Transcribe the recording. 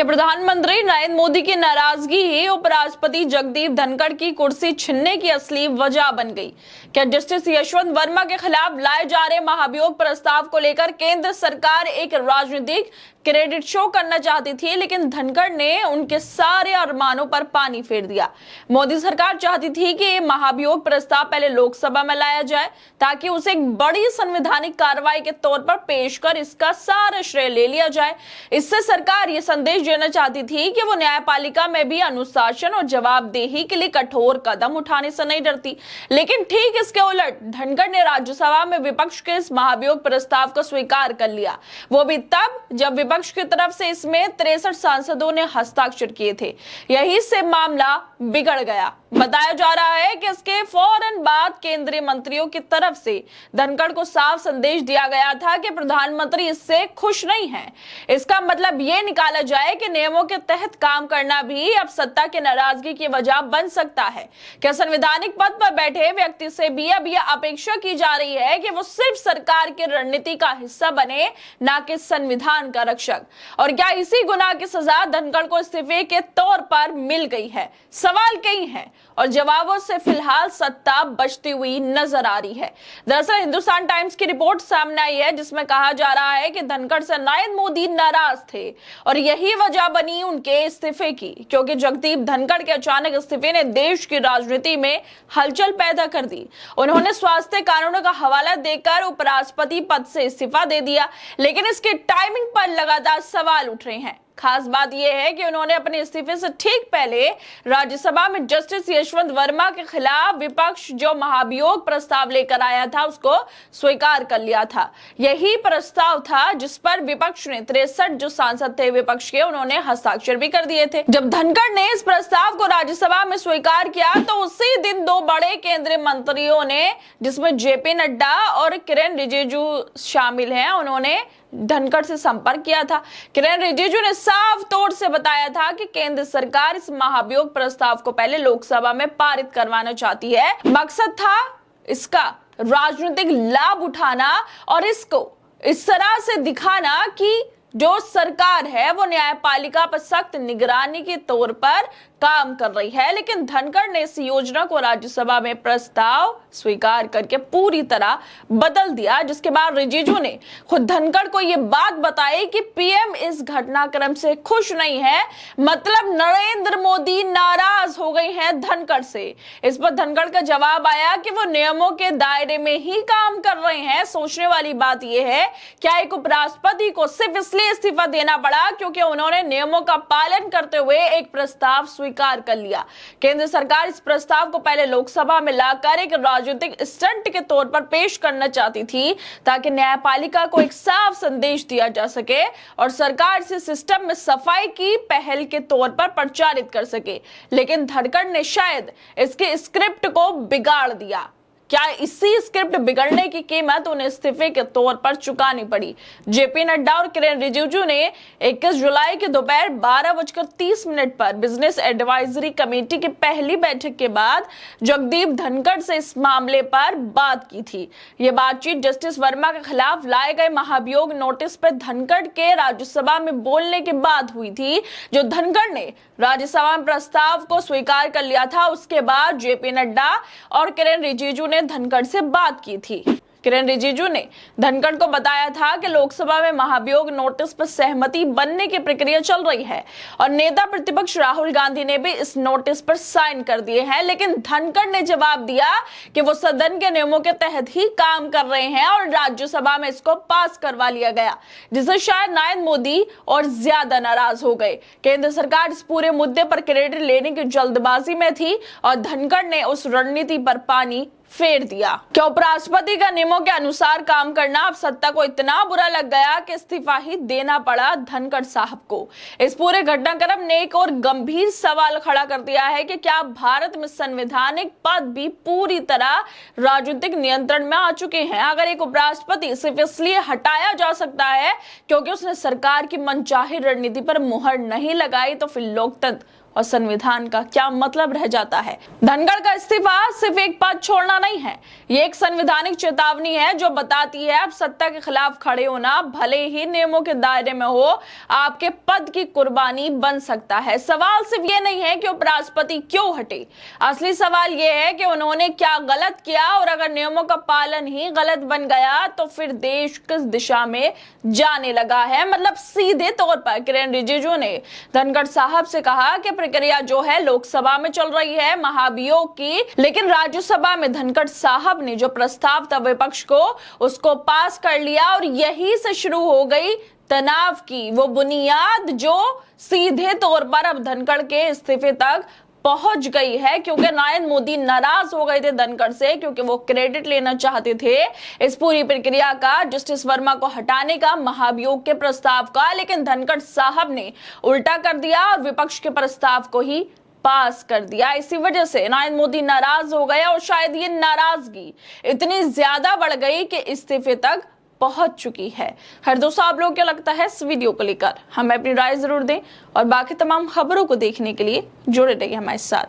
कि प्रधानमंत्री नरेंद्र मोदी की नाराजगी ही उपराष्ट्रपति जगदीप धनखड़ की कुर्सी छीनने की असली वजह बन गई। क्या जस्टिस यशवंत वर्मा के खिलाफ लाए जा रहे महाभियोग प्रस्ताव को लेकर केंद्र सरकार एक राजनीतिक क्रेडिट शो करना चाहती थी, लेकिन धनखड़ ने उनके सारे अरमानों पर पानी फेर दिया। मोदी सरकार चाहती थी कि महाभियोग प्रस्ताव पहले लोकसभा में लाया जाए ताकि उसे एक बड़ी संवैधानिक कार्रवाई के तौर पर पेश कर इसका सारा श्रेय ले लिया जाए। इससे सरकार ये संदेश देना चाहती थी कि वो न्यायपालिका में भी अनुशासन और जवाबदेही के लिए कठोर कदम उठाने से नहीं डरती। लेकिन ठीक इसके उलट धनखड़ ने राज्यसभा में विपक्ष के इस महाभियोग प्रस्ताव को स्वीकार कर लिया, वो भी तब जब विपक्ष की तरफ से इसमें 63 सांसदों ने हस्ताक्षर किए थे। यही से मामला बिगड़ गया। बताया जा रहा है कि इसके फौरन बाद केंद्रीय मंत्रियों की तरफ से धनखड़ को साफ संदेश दिया गया था कि प्रधानमंत्री इससे खुश नहीं है। इसका मतलब ये निकाला जाए कि नियमों के तहत काम करना भी अब सत्ता की नाराजगी की वजह बन सकता है। क्या संवैधानिक पद पर बैठे व्यक्ति से भी अब यह अपेक्षा की जा रही है कि वो सिर्फ सरकार की रणनीति का हिस्सा बने, ना कि संविधान का रक्षक? और क्या इसी गुनाह की सजा धनखड़ को इस्तीफे के तौर पर मिल गई है? सवाल कई हैं और जवाबों से फिलहाल सत्ता बचती हुई नजर आ रही है। दरअसल हिंदुस्तान टाइम्स की रिपोर्ट सामने आई है जिसमें कहा जा रहा है कि धनखड़ से नरेंद्र मोदी नाराज थे और यही वजह बनी उनके इस्तीफे की, क्योंकि जगदीप धनखड़ के अचानक इस्तीफे ने देश की राजनीति में हलचल पैदा कर दी। उन्होंने स्वास्थ्य कानूनों का हवाला देकर उपराष्ट्रपति पद से इस्तीफा दे दिया, लेकिन इसकी टाइमिंग पर लगातार सवाल उठ रहे हैं। खास बात यह है कि उन्होंने अपने इस्तीफे से ठीक पहले राज्यसभा में जस्टिस यशवंत वर्मा के खिलाफ विपक्ष जो महाभियोग प्रस्ताव लेकर आया था उसको स्वीकार कर लिया था। यही प्रस्ताव था जिस पर विपक्ष ने 63 जो सांसद थे विपक्ष के, उन्होंने हस्ताक्षर भी कर दिए थे। जब धनखड़ ने इस प्रस्ताव को राज्यसभा में स्वीकार किया तो उसी दिन दो बड़े केंद्रीय मंत्रियों ने, जिसमें जेपी नड्डा और किरेन रिजिजू शामिल हैं, उन्होंने धनखड़ से संपर्क किया था। किरेन रिजिजू ने साफ तौर से बताया था कि केंद्र सरकार इस महाभियोग प्रस्ताव को पहले लोकसभा में पारित करवाना चाहती है। मकसद था इसका राजनीतिक लाभ उठाना और इसको इस तरह से दिखाना कि जो सरकार है वो न्यायपालिका पर सख्त निगरानी के तौर पर काम कर रही है। लेकिन धनखड़ ने इस योजना को राज्यसभा में प्रस्ताव स्वीकार करके पूरी तरह बदल दिया, जिसके बाद रिजिजू ने खुद धनखड़ को यह बात बताई कि पीएम इस घटनाक्रम से खुश नहीं है, मतलब नरेंद्र मोदी नाराज हो गए हैं धनखड़ से। इस पर धनखड़ का जवाब आया कि वो नियमों के दायरे में ही काम कर रहे हैं। सोचने वाली बात यह है, क्या एक उपराष्ट्रपति को सिर्फ इसलिए इस्तीफा देना पड़ा क्योंकि उन्होंने नियमों का पालन करते हुए एक प्रस्ताव स्वीकार कर लिया? केंद्र सरकार इस प्रस्ताव को पहले लोकसभा में लाकर एक राजनीतिक स्टंट के तौर पर पेश करना चाहती थी ताकि न्यायपालिका को एक साफ संदेश दिया जा सके और सरकार इसे सिस्टम में सफाई की पहल के तौर पर प्रचारित कर सके। लेकिन धनखड़ ने शायद इसके स्क्रिप्ट को बिगाड़ दिया। क्या इसी स्क्रिप्ट बिगड़ने की कीमत उन्हें इस्तीफे के तौर पर चुकानी पड़ी? जेपी नड्डा और किरेन रिजिजू ने 21 जुलाई के दोपहर 12:30 पर बिजनेस एडवाइजरी कमेटी की पहली बैठक के बाद जगदीप धनखड़ से इस मामले पर बात की थी। यह बातचीत जस्टिस वर्मा के खिलाफ लाए गए महाभियोग नोटिस पर धनखड़ के राज्यसभा में बोलने के बाद हुई थी। जो धनखड़ ने राज्यसभा में प्रस्ताव को स्वीकार कर लिया था, उसके बाद जेपी नड्डा और किरेन रिजिजू ने धनखड़ से बात की थी। किरेन रिजिजू ने धनखड़ को बताया था कि लोकसभा में महाभियोग नोटिस पर सहमति बनने की प्रक्रिया चल रही है और नेता प्रतिपक्ष राहुल गांधी ने भी इस नोटिस पर साइन कर दिए हैं। लेकिन धनखड़ ने जवाब दिया कि वो सदन के नियमों के तहत ही काम कर रहे हैं और राज्यसभा में इसको पास करवा लिया गया, जिससे शायद नरेंद्र मोदी और ज्यादा नाराज हो गए। केंद्र सरकार इस पूरे मुद्दे पर क्रेडिट लेने की जल्दबाजी में थी और धनखड़ ने उस रणनीति पर पानी फेर दिया। क्या उपराष्ट्रपति का नियमों के अनुसार काम करना अब सत्ता को इतना बुरा लग गया कि इस्तीफा ही देना पड़ा धनखड़ साहब को? इस पूरे घटनाक्रम ने एक और गंभीर सवाल खड़ा कर दिया है कि क्या भारत में संवैधानिक पद भी पूरी तरह राजनीतिक नियंत्रण में आ चुके हैं? अगर एक उपराष्ट्रपति सिर्फ इसलिए हटाया जा सकता है क्योंकि उसने सरकार की मनचाही रणनीति पर मुहर नहीं लगाई, तो फिर लोकतंत्र और संविधान का क्या मतलब रह जाता है। धनखड़ का इस्तीफा सिर्फ एक पद छोड़ना नहीं है, ये एक संवैधानिक चेतावनी है जो बताती है अब सत्ता के खिलाफ खड़े होना भले ही नियमों के दायरे में हो, आपके पद की कुर्बानी बन सकता है। सवाल सिर्फ ये नहीं है कि उपराष्ट्रपति क्यों हटे, असली सवाल ये है कि उन्होंने क्या गलत किया, और अगर नियमों का पालन ही गलत बन गया तो फिर देश किस दिशा में जाने लगा है। मतलब सीधे तौर पर किरेन रिजिजू ने धनखड़ साहब से कहा कि प्रक्रिया जो है लोकसभा में चल रही है महाभियोग की, लेकिन राज्यसभा में धनखड़ साहब ने जो प्रस्ताव था विपक्ष को, उसको पास कर लिया और यही से शुरू हो गई तनाव की वो बुनियाद जो सीधे तौर पर अब धनखड़ के इस्तीफे तक पहुंच गई है, क्योंकि नरेंद्र मोदी नाराज हो गए थे धनखड़ से, क्योंकि वो क्रेडिट लेना चाहते थे इस पूरी प्रक्रिया का, जस्टिस वर्मा को हटाने का, महाभियोग के प्रस्ताव का, लेकिन धनखड़ साहब ने उल्टा कर दिया और विपक्ष के प्रस्ताव को ही पास कर दिया। इसी वजह से नरेंद्र मोदी नाराज हो गए और शायद ये नाराजगी इतनी ज्यादा बढ़ गई कि इस्तीफे तक पहुंच चुकी है। हर दोस्तों, आप लोग क्या लगता है इस वीडियो को लेकर? हमें अपनी राय जरूर दें और बाकी तमाम खबरों को देखने के लिए जुड़े रहिए हमारे साथ।